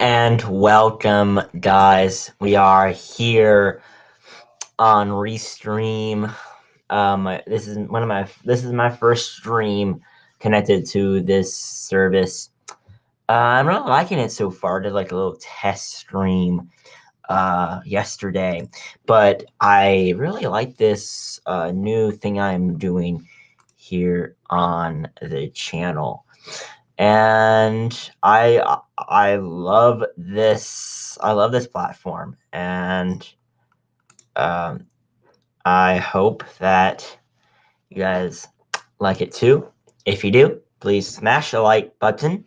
and welcome, guys. We are here on Restream. This is my first stream connected to this service. I'm really liking it so far. I did like a little test stream yesterday, but I really like this new thing I'm doing here on the channel. And I love this. I love this platform, and um, I hope that you guys like it too. If you do, please smash the like button.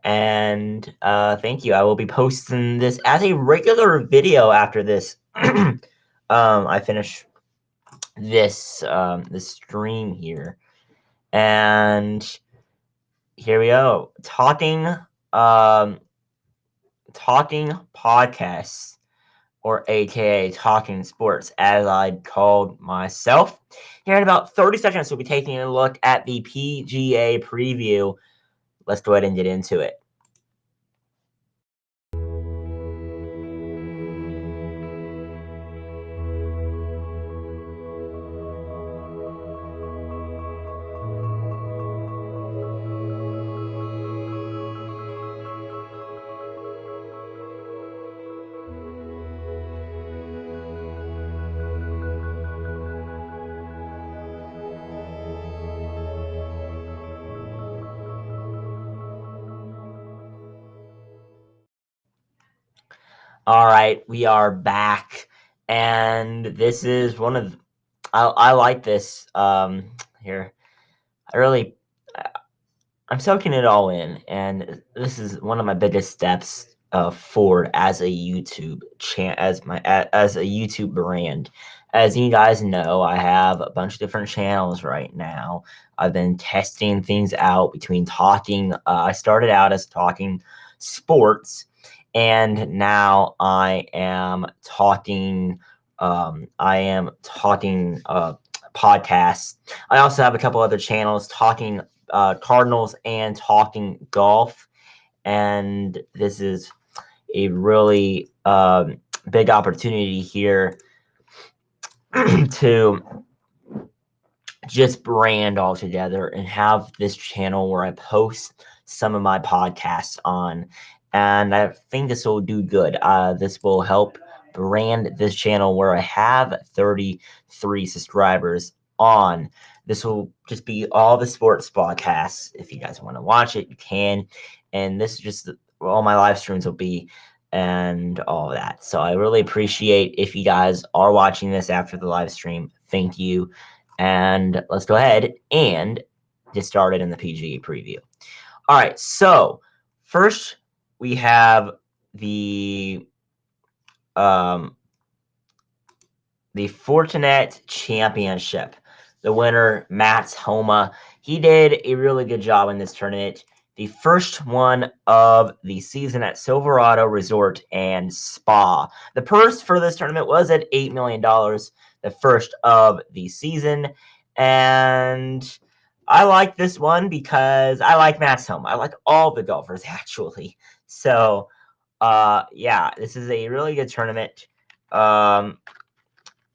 And thank you. I will be posting this as a regular video after this. I finish this stream here, and here we go. Talking podcasts, or aka talking sports, as I called myself. Here in about 30 seconds, we'll be taking a look at the PGA preview. Let's go ahead and get into it. All right, we are back, and this is one of I like this here. I'm soaking it all in, and this is one of my biggest steps forward as a YouTube as a YouTube brand. As you guys know, I have a bunch of different channels right now. I've been testing things out between talking. I started out as talking sports, and now I am talking. Podcasts. I also have a couple other channels talking Cardinals and talking golf. And this is a really big opportunity here to just brand all together and have this channel where I post some of my podcasts on. And I think this will do good. This will help brand this channel where I have 33 subscribers on. This will just be all the sports podcasts. If you guys want to watch it, you can. And this is just all my live streams will be, and all of that. So I really appreciate if you guys are watching this after the live stream. Thank you. And let's go ahead and get started in the PGA preview. All right, so first we have the Fortinet Championship. The winner, Matt Homa, he did a really good job in this tournament. The first one of the season at Silverado Resort and Spa. The purse for this tournament was at $8 million, the first of the season. And I like this one because I like Matt Homa. I like all the golfers, actually. So, yeah, this is a really good tournament. And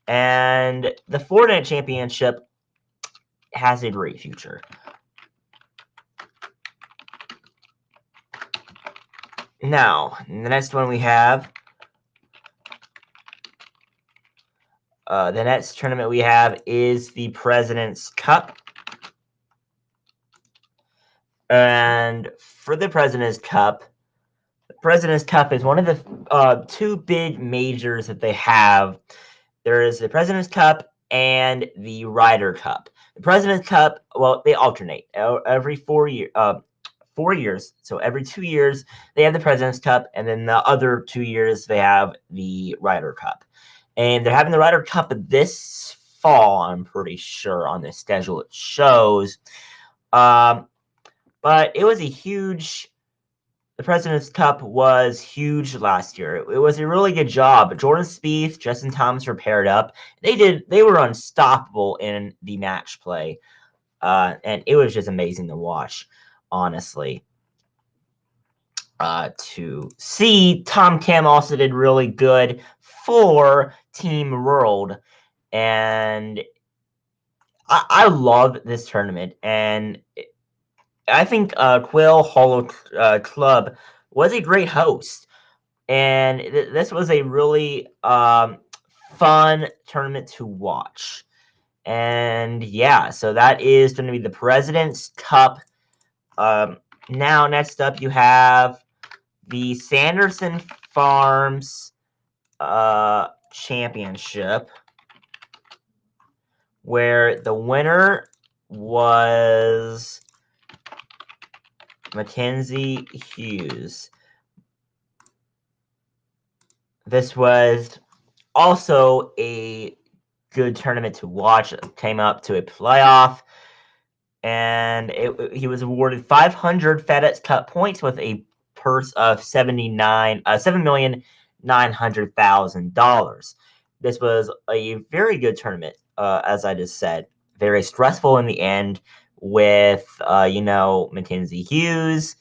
the Fortinet Championship has a great future. Now, the next one we have, the next tournament we have is the President's Cup. And for the President's Cup is one of the two big majors that they have. There is the President's Cup and the Ryder Cup. The President's Cup, well, they alternate every 4 years. So every 2 years they have the President's Cup, and then the other 2 years they have the Ryder Cup. And they're having the Ryder Cup this fall, I'm pretty sure, on the schedule it shows. But it was the President's Cup was huge last year. It was a really good job. Jordan Spieth, Justin Thomas were paired up. They were unstoppable in the match play. And it was just amazing to watch, honestly. to see. Tom Kim also did really good for Team World, and I love this tournament, and I think Quill Hollow Club was a great host, and this was a really fun tournament to watch. And yeah, so that is going to be the President's Cup. Now, next up, you have the Sanderson Farms Championship, where the winner was Mackenzie Hughes. This was also a good tournament to watch. It came up to a playoff, and he was awarded 500 FedEx Cup points with a purse of $7,900,000. This was a very good tournament, as I just said. Very stressful in the end, with Mackenzie Hughes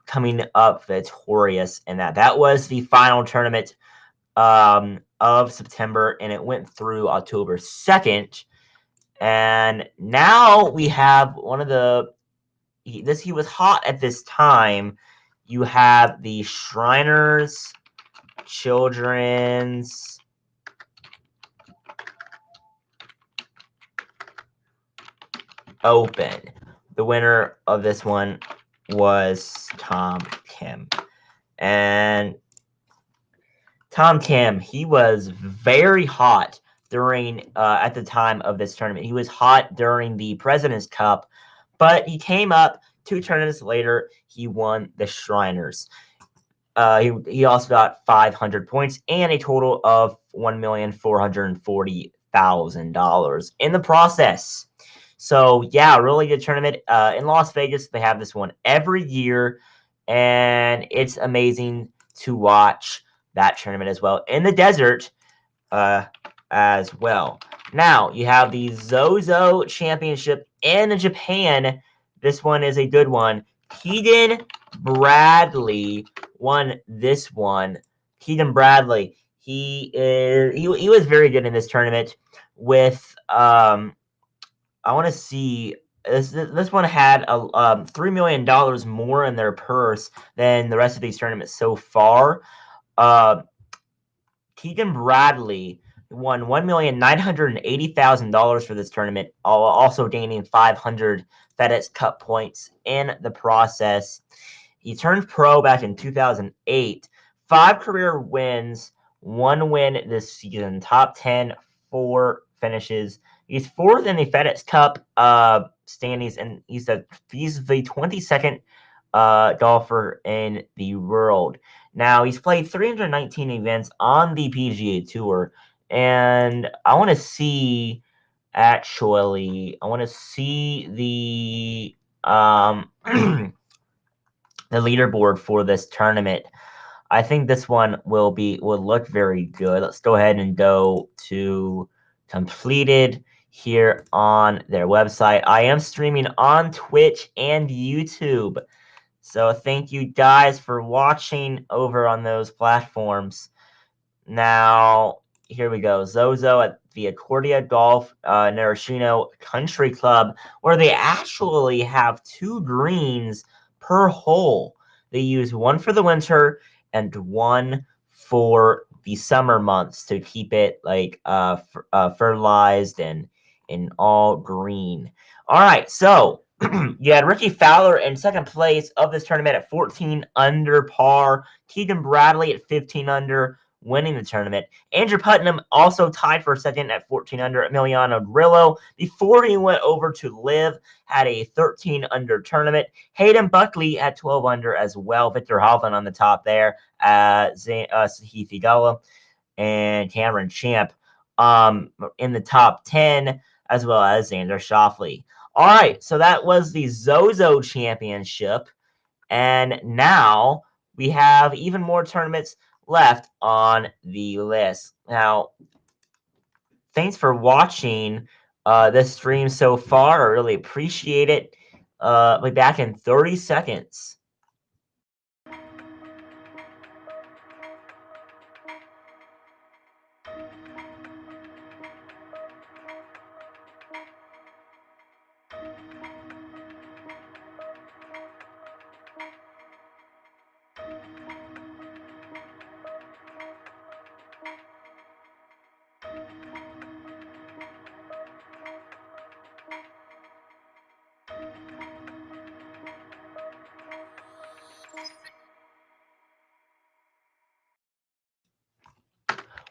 coming up victorious in that. That was the final tournament of September, and it went through October 2nd. And now we have one of the he was hot at this time. You have the Shriners Children's Open. The winner of this one was Tom Kim. And Tom Kim, he was very hot during at the time of this tournament. He was hot during the President's Cup, but he came up 2 tournaments later. He won the Shriners. He also got 500 points and a total of $1,440,000 in the process. So yeah, really good tournament in Las Vegas. They have this one every year, and it's amazing to watch that tournament as well in the desert as well. Now you have the Zozo Championship in Japan. This one is a good one. Keegan Bradley won this one. Keegan Bradley, he was very good in this tournament. With I want to see. This one had $3 million more in their purse than the rest of these tournaments so far. Keegan Bradley won $1,980,000 for this tournament, also gaining 500 FedEx Cup points in the process. He turned pro back in 2008. 5 career wins, 1 win this season. Top 10, 4 finishes. He's 4th in the FedEx Cup standings, and he's the 22nd golfer in the world. Now, he's played 319 events on the PGA Tour, and I want to see the the leaderboard for this tournament. I think this one will look very good. Let's go ahead and go to completed here on their website. I am streaming on Twitch and YouTube. So thank you guys for watching over on those platforms. Now, here we go. Zozo at the Accordia Golf Narashino Country Club, where they actually have 2 greens per hole. They use one for the winter and one for the summer months to keep it like fertilized and all green. All right, so you had Ricky Fowler in second place of this tournament at 14 under par. Keegan Bradley at 15 under, winning the tournament. Andrew Putnam also tied for second at 14 under. Emiliano Grillo, before he went over to live, had a 13 under tournament. Hayden Buckley at 12 under as well. Victor Hovland on the top there. Sahith Theegala and Cameron Champ in the top 10, as well as Xander Schauffele. All right, so that was the Zozo Championship, and now we have even more tournaments left on the list. Now, thanks for watching this stream so far. I really appreciate it. I'll be back in 30 seconds.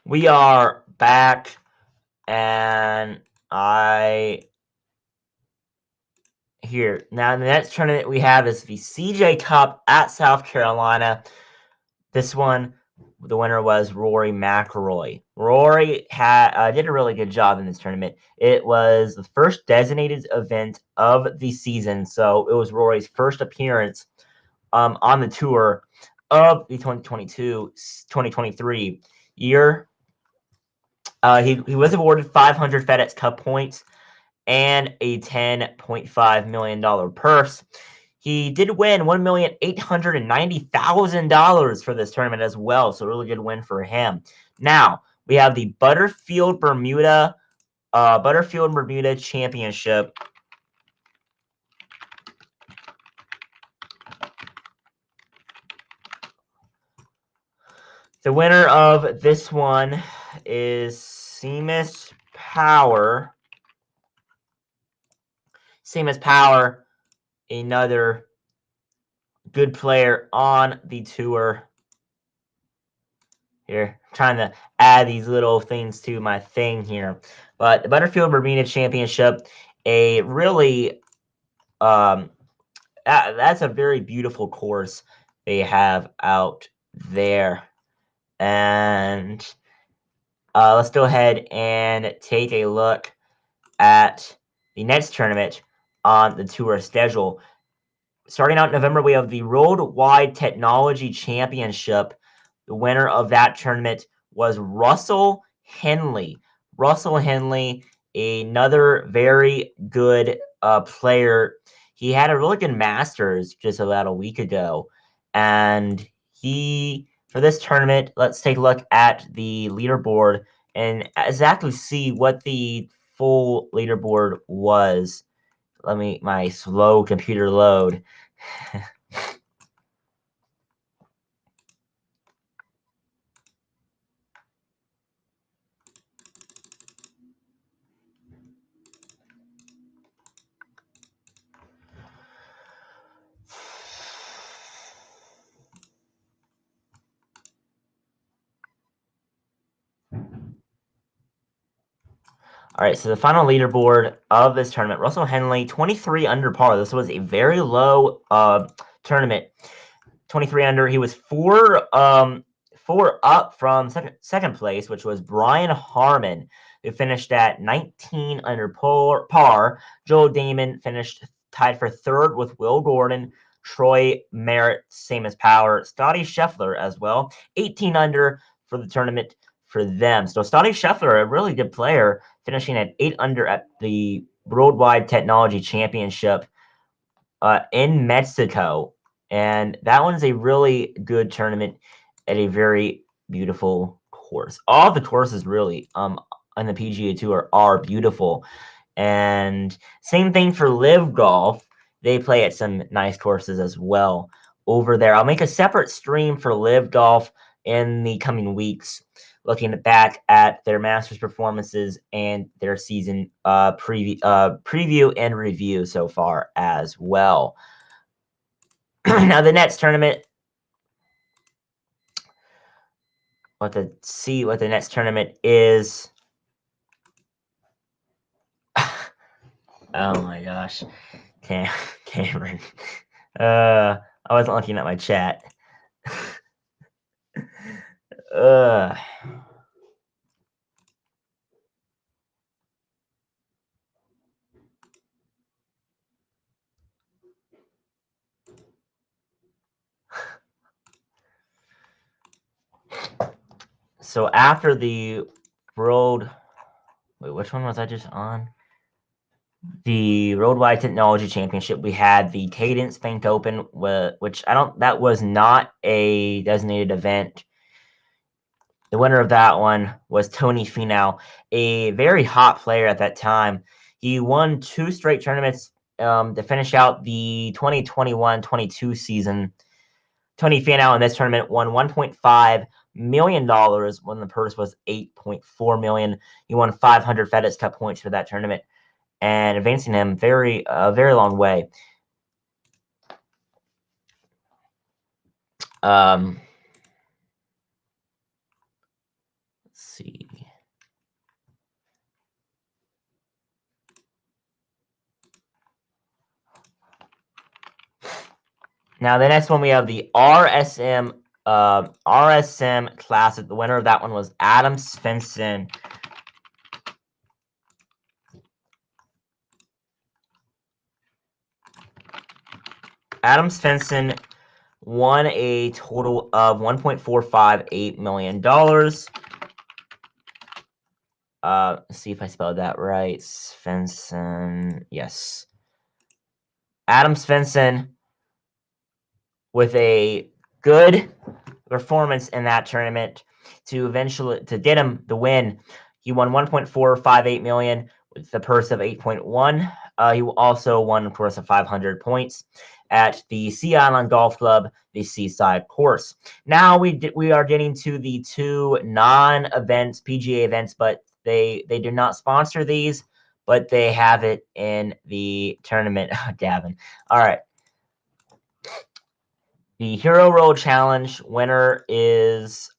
We are back, and here now the next tournament we have is the CJ Cup at South Carolina. This one, the winner was Rory McIlroy. Rory did a really good job in this tournament. It was the first designated event of the season, so it was Rory's first appearance on the tour of the 2022-2023 year. He was awarded 500 FedEx Cup points and a $10.5 million purse. He did win $1,890,000 for this tournament as well, so really good win for him. Now we have the Butterfield Bermuda Championship. The winner of this one is Seamus Power. Seamus Power, another good player on the tour. Here, trying to add these little things to my thing here. But the Butterfield Bermuda Championship, a really that's a very beautiful course they have out there. And let's go ahead and take a look at the next tournament on the tour schedule. Starting out in November, we have the Worldwide Technology Championship. The winner of that tournament was Russell Henley. Russell Henley, another very good player. He had a really good Masters just about a week ago. And for this tournament, let's take a look at the leaderboard and exactly see what the full leaderboard was. Let me, my slow computer load. All right, so the final leaderboard of this tournament, Russell Henley, 23 under par. This was a very low tournament. 23 under. He was four up from second place, which was Brian Harmon, who finished at 19 under par. Joel Damon finished tied for third with Will Gordon, Troy Merritt, same as Power, Scotty Scheffler as well, 18 under for the tournament for them. So Scotty Scheffler, a really good player, finishing at 8 under at the Worldwide Technology Championship in Mexico. And that one's a really good tournament at a very beautiful course. All the courses really on the PGA Tour are beautiful. And same thing for Live Golf. They play at some nice courses as well over there. I'll make a separate stream for Live Golf in the coming weeks, looking back at their Masters performances and their season preview and review so far as well. Now the next tournament, what the next tournament is. Oh my gosh, Cameron. I wasn't looking at my chat. So after the World, wait, which one was I just on? The Worldwide Technology Championship, we had the Cadence Bank Open, which that was not a designated event. The winner of that one was Tony Finau, a very hot player at that time. He won 2 straight tournaments to finish out the 2021-22 season. Tony Finau in this tournament won $1.5 million when the purse was $8.4 million. He won 500 FedEx Cup points for that tournament and advancing him a very long way. Let's see Now, the next one, we have the RSM Classic. The winner of that one was Adam Svensson. Adam Svensson won a total of $1.458 million. Let's see if I spelled that right. Svensson, yes. Adam Svensson with a good performance in that tournament to get him the win. He won 1.458 million with the purse of 8.1. He also won, of course, 500 points at the Sea Island Golf Club, the Seaside course. Now we are getting to the two non-events PGA events, but they do not sponsor these, but they have it in the tournament. Gavin. All right. The Hero Roll Challenge winner is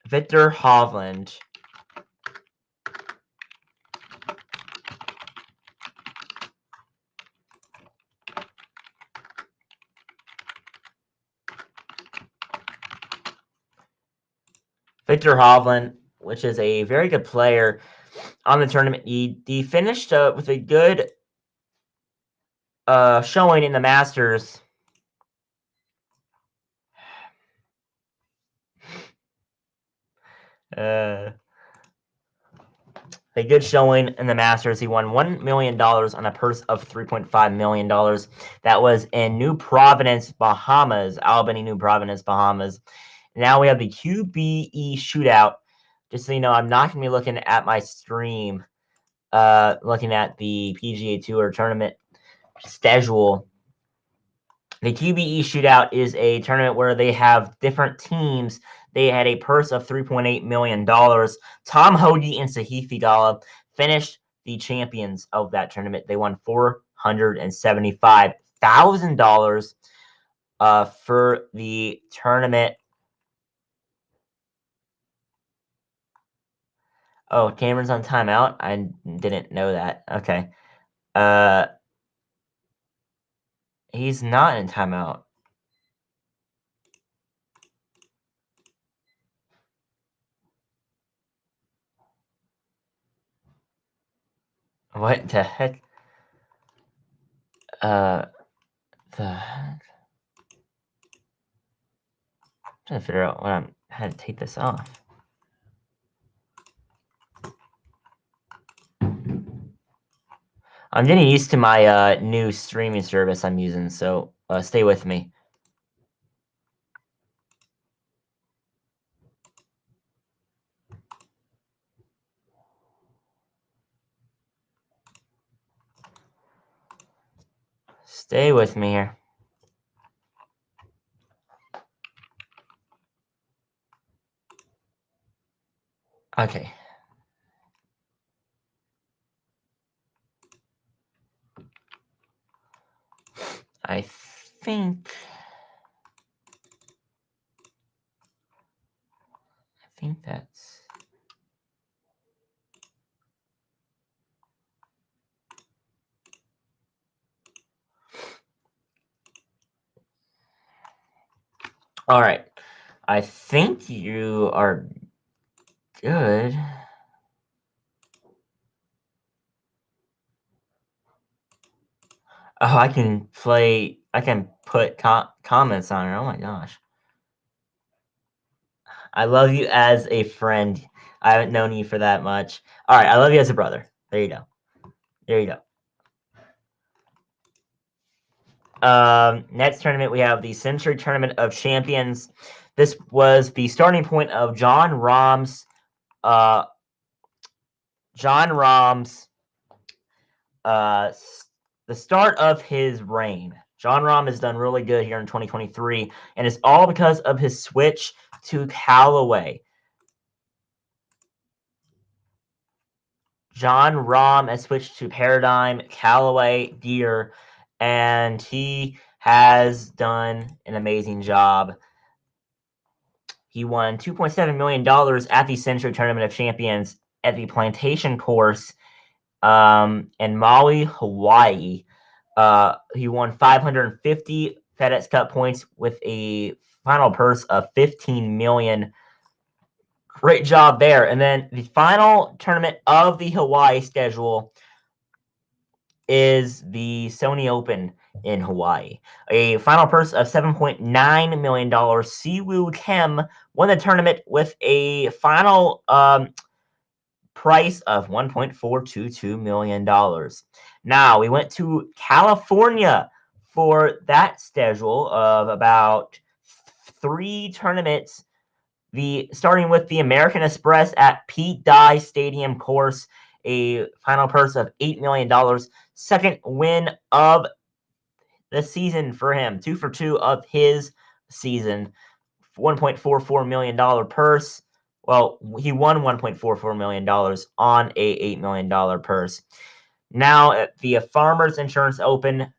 Victor Hovland. Victor Hovland, which is a very good player on the tournament. He finished with a good showing in the Masters. A good showing in the Masters. He won $1 million on a purse of $3.5 million. That was in New Providence, Bahamas, Albany, New Providence, Bahamas. Now we have the QBE shootout. Just so you know, I'm not going to be looking at my stream, looking at the PGA Tour tournament schedule. The QBE shootout is a tournament where they have different teams. They had a purse of $3.8 million. Tom Hoge and Sahith Theegala finished the champions of that tournament. They won $475,000 for the tournament. Oh, Cameron's on timeout? I didn't know that. Okay. He's not in timeout. What the heck? The heck? I'm trying to figure out how to take this off. I'm getting used to my new streaming service I'm using, so stay with me. Stay with me here. Okay. I think that's... All right. I think you are good. Oh, I can put comments on it. Oh my gosh. I love you as a friend. I haven't known you for that much. All right, I love you as a brother. There you go. There you go. Next tournament, we have the Century Tournament of Champions. This was the starting point of Jon Rahm's the start of his reign. Jon Rahm has done really good here in 2023, and it's all because of his switch to Callaway. Jon Rahm has switched to Paradigm, Callaway gear, and he has done an amazing job. He won $2.7 million at the Century Tournament of Champions at the Plantation course in Maui, Hawaii. He won 550 FedEx Cup points with a final purse of 15 million. Great job there. And then the final tournament of the Hawaii schedule is the Sony Open in Hawaii. A final purse of $7.9 million. Siwoo Kim won the tournament with a final price of $1.422 million. Now, we went to California for that schedule of about 3 tournaments. Starting with the American Express at Pete Dye Stadium course, a final purse of $8 million. Second win of the season for him, 2 for 2 of his season. $1.44 million purse. Well, he won $1.44 million on a $8 million purse. Now at the Farmers Insurance Open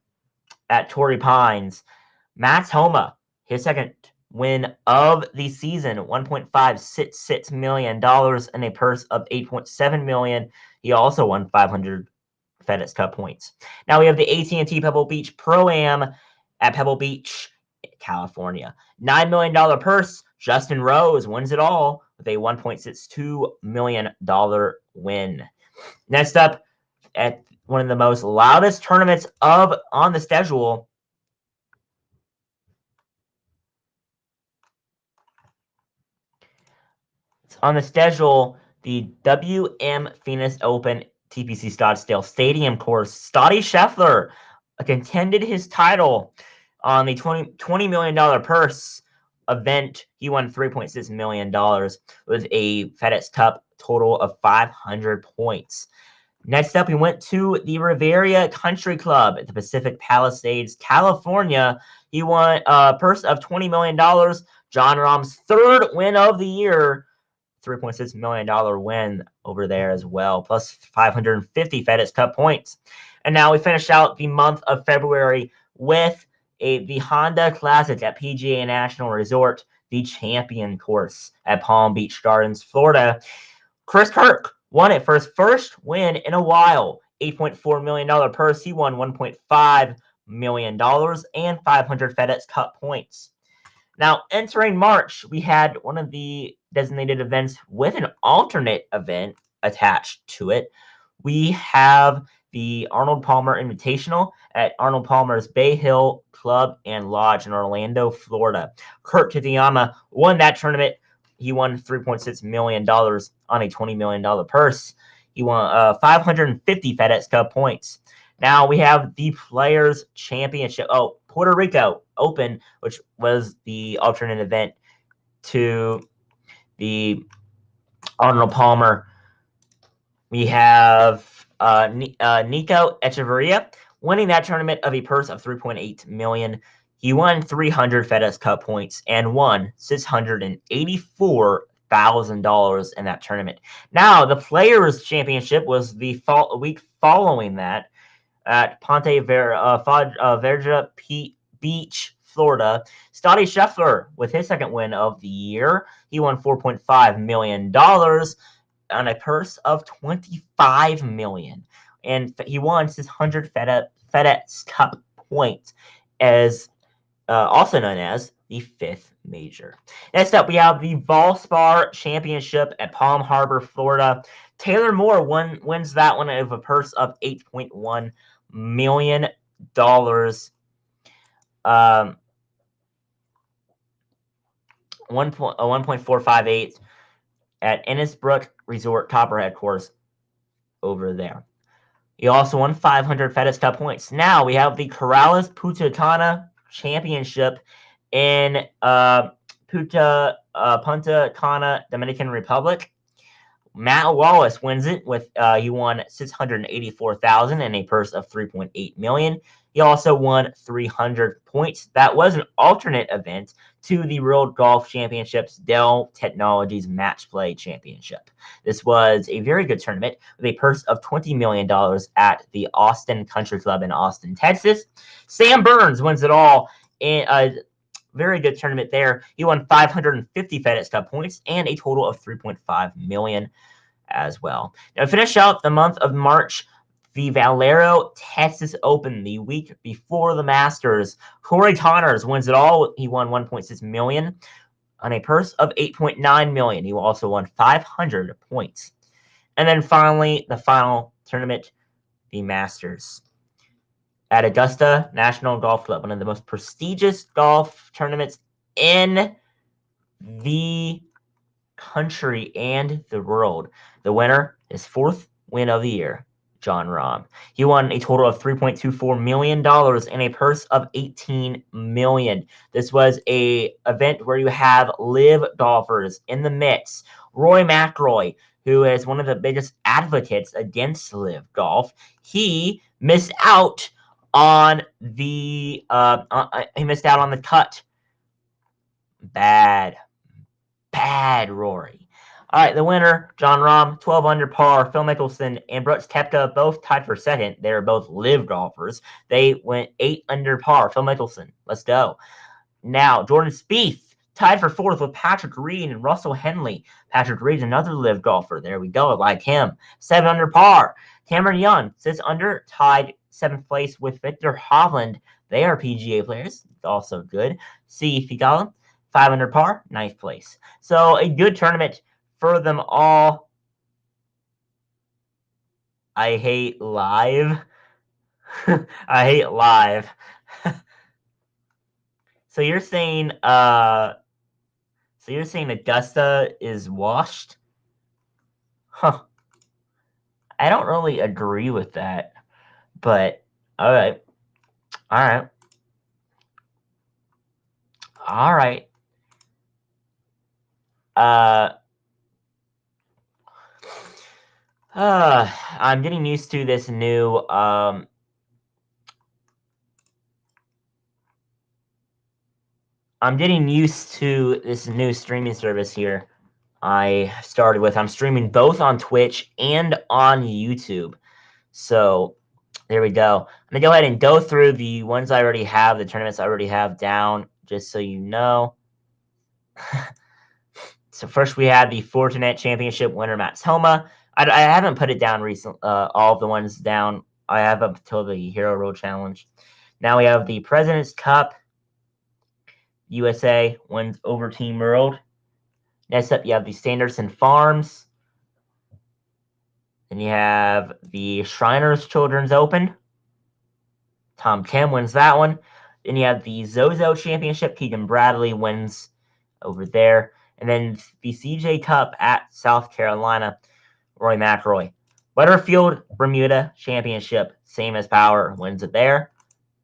at Torrey Pines, Mats Homa, his second win of the season, $1.566 million and a purse of $8.7 million. He also won 500 FedEx Cup points. Now we have the AT&T Pebble Beach Pro-Am at Pebble Beach, California. $9 million purse. Justin Rose wins it all with a $1.62 million win. Next up, at one of the most loudest tournaments on the schedule, the WM Phoenix Open TPC Scottsdale Stadium course. Scottie Scheffler contended his title on the $20 million purse event. He won $3.6 million with a FedEx Cup total of 500 points. Next up, we went to the Riviera Country Club at the Pacific Palisades, California. He won a purse of $20 million. Jon Rahm's third win of the year. $3.6 million win over there as well, plus 550 FedEx Cup points. And now we finish out the month of February with the Honda Classic at PGA National Resort, the Champion Course at Palm Beach Gardens, Florida. Chris Kirk won it for his first win in a while. $8.4 million purse. He won $1.5 million and 500 FedEx Cup points. Now, entering March, we had one of the designated events with an alternate event attached to it. We have the Arnold Palmer Invitational at Arnold Palmer's Bay Hill Club and Lodge in Orlando, Florida. Kurt Kitayama won that tournament. He won $3.6 million on a $20 million purse. He won 550 FedEx Cup points. Now we have the Players Championship. Oh, Puerto Rico Open, which was the alternate event to the Arnold Palmer. We have Nico Echeverria winning that tournament of a purse of $3.8 million. He won 300 FedEx Cup points and won $684,000 in that tournament. Now, the Players Championship was the week following that at Ponte Vedra Beach, Florida. Scottie Scheffler with his second win of the year. He won $4.5 million on a purse of $25 million. And he won his 100 FedEx Cup points, as also known as the fifth major. Next up, we have the Valspar Championship at Palm Harbor, Florida. Taylor Moore wins that one of a purse of $8.1 million. 1.458 at Innisbrook Resort Copperhead course over there. He also won 500 FedEx Cup points. Now we have the Corrales Punta Championship in Punta Cana, Dominican Republic. Matt Wallace wins it with he won $684,000 and a purse of $3.8 million. He also won 300 points. That was an alternate event to the World Golf Championships Dell Technologies Match Play Championship. This was a very good tournament with a purse of $20 million at the Austin Country Club in Austin, Texas. Sam Burns wins it all in a very good tournament there. He won 550 FedEx Cup points and a total of $3.5 million as well. Now, to finish out the month of March, the Valero Texas Open the week before the Masters. Corey Connors wins it all. He won $1.6 million on a purse of $8.9 million. He also won 500 points. And then finally, the final tournament, the Masters at Augusta National Golf Club, one of the most prestigious golf tournaments in the country and the world. The winner, his fourth win of the year, Jon Rahm. He won a total of $3.24 million and a purse of $18 million. This was a event where you have live golfers in the mix. Roy McIlroy, who is one of the biggest advocates against live golf, he missed out on the cut. Bad Rory. All right, the winner, Jon Rahm, 12 under par. Phil Mickelson and Brooks Koepka both tied for second. They were both live golfers. They went 8 under par. Phil Mickelson, let's go. Now, Jordan Spieth tied for fourth with Patrick Reed and Russell Henley. Patrick Reed's another live golfer. There we go. I like him. 7 under par. Cameron Young sits under, tied 7th place with Victor Hovland. They are PGA players. Also good. C. Figala, 5 under par, 9th place. So a good tournament for them all. I hate live. I hate live. So you're saying Augusta is washed? Huh. I don't really agree with that. But all right. I'm getting used to this new streaming service here I started with. I'm streaming both on Twitch and on YouTube. So there we go. I'm going to go ahead and go through the ones I already have, the tournaments I already have down, just so you know. So first we have the Fortinet Championship winner, Mats Homa. I haven't put it down recently, all of the ones down. I have up until the Hero Roll Challenge. Now we have the President's Cup. USA wins over Team World. Next up, you have the Sanderson Farms. Then you have the Shriners Children's Open. Tom Kim wins that one. Then you have the Zozo Championship. Keegan Bradley wins over there. And then the CJ Cup at South Carolina. Roy McIlroy. Butterfield Bermuda Championship. Same as Power wins it there.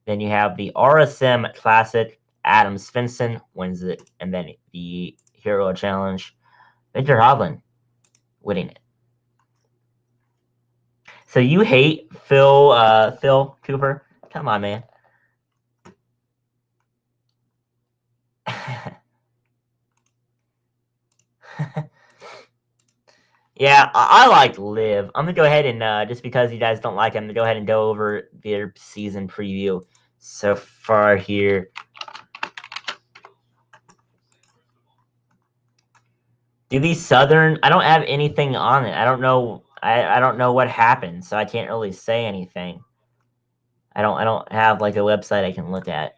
Then you have the RSM Classic. Adam Svensson wins it. And then the Hero Challenge. Victor Hovland winning it. So you hate Phil Cooper? Come on, man. Yeah, I like Liv. I'm gonna go ahead and just because you guys don't like him, I'm gonna go ahead and go over their season preview so far here. Do these Southern? I don't have anything on it. I don't know. I don't know what happened, so I can't really say anything. I don't have like a website I can look at.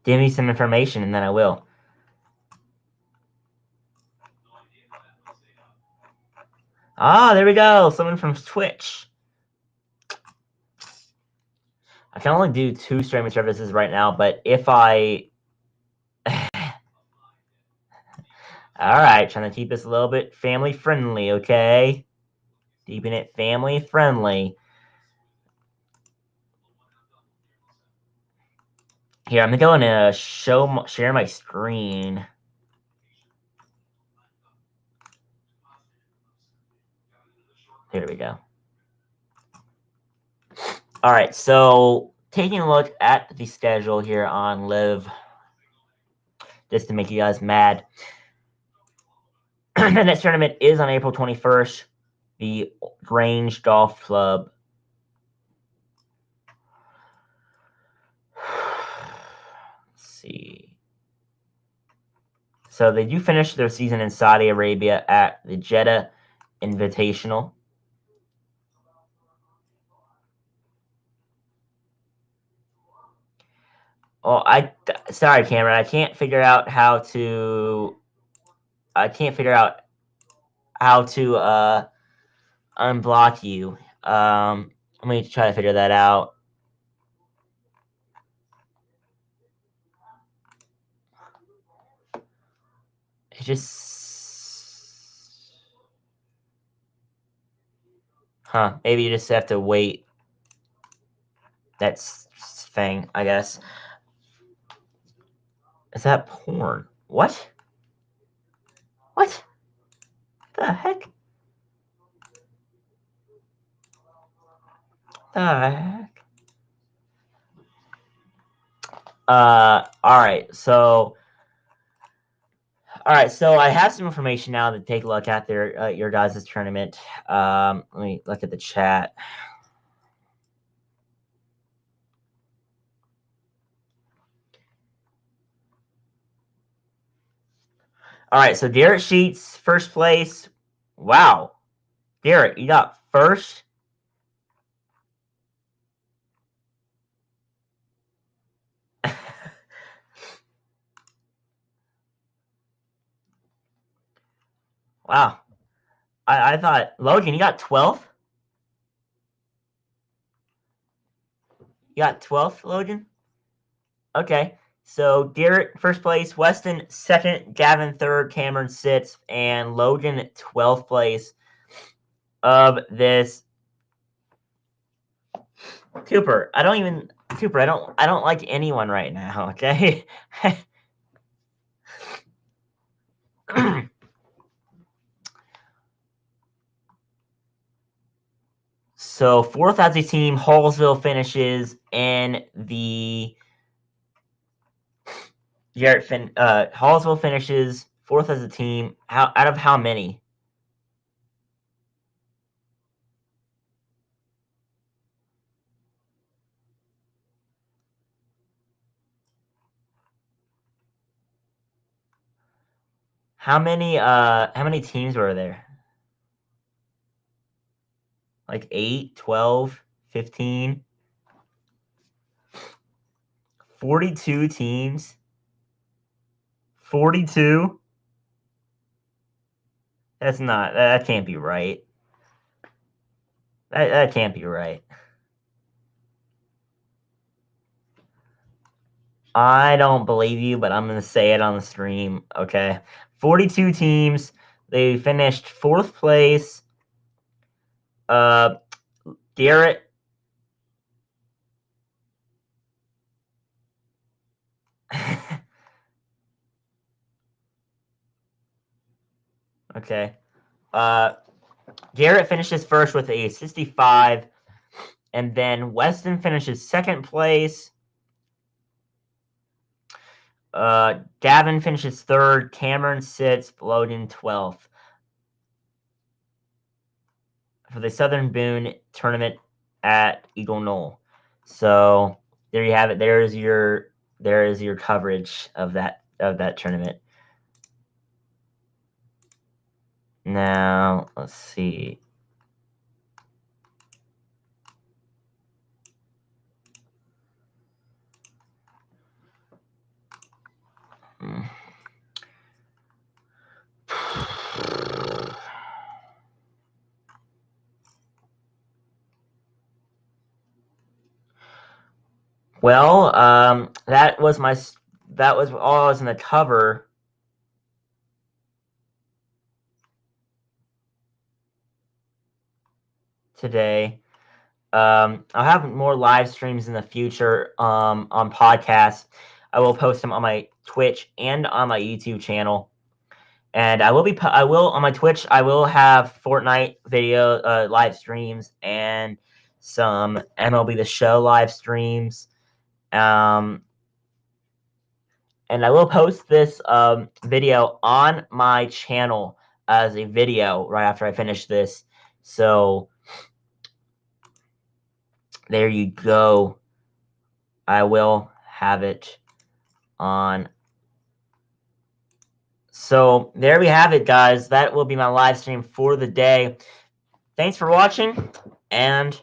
Give me some information and then I will. Ah, there we go. Someone from Twitch. I can only do 2 streaming services right now, but if I... Alright, trying to keep this a little bit family friendly, okay? Keeping it family friendly. Here, I'm going to go and share my screen. Here we go. All right, so taking a look at the schedule here on Live, just to make you guys mad. The next tournament is on April 21st, the Grange Golf Club. Let's see. So they do finish their season in Saudi Arabia at the Jeddah Invitational. Oh, sorry, Cameron. I can't figure out how to unblock you. Let me try to figure that out. It just, maybe you just have to wait. That's thing, I guess. Is that porn? What? What the heck? The heck? All right, so I have some information now to take a look at your guys' tournament. Let me look at the chat. All right, so Derek Sheets, first place. Wow. Derek, you got first? Wow. I thought, Logan, you got 12th? You got 12th, Logan? Okay. So Derek, first place. Weston, second. Gavin, third. Cameron, sixth. And Logan, 12th place of this. Cooper, I don't like anyone right now, okay? So fourth as a team, Hallsville finishes in the Hallsville finishes fourth as a team. Out of how many? How many teams were there? Like 8, 12, 15, 42 teams? 42? That can't be right. That can't be right. I don't believe you, but I'm going to say it on the stream, okay? 42 teams. They finished fourth place. Garrett. Okay. Garrett finishes first with a 65, and then Weston finishes second place. Gavin finishes third. Cameron sixth. Logan 12th. For the Southern Boone tournament at Eagle Knoll. So there you have it. There is your coverage of that tournament. Now let's see. Well, that was all I was going to cover. Today. I'll have more live streams in the future on podcasts. I will post them on my Twitch and on my YouTube channel. And I will on my Twitch. I will have Fortnite video live streams and some MLB The Show live streams. And I will post this video on my channel as a video right after I finish this. So there you go. I will have it on So there we have it, guys. That will be my live stream for the day. Thanks for watching, and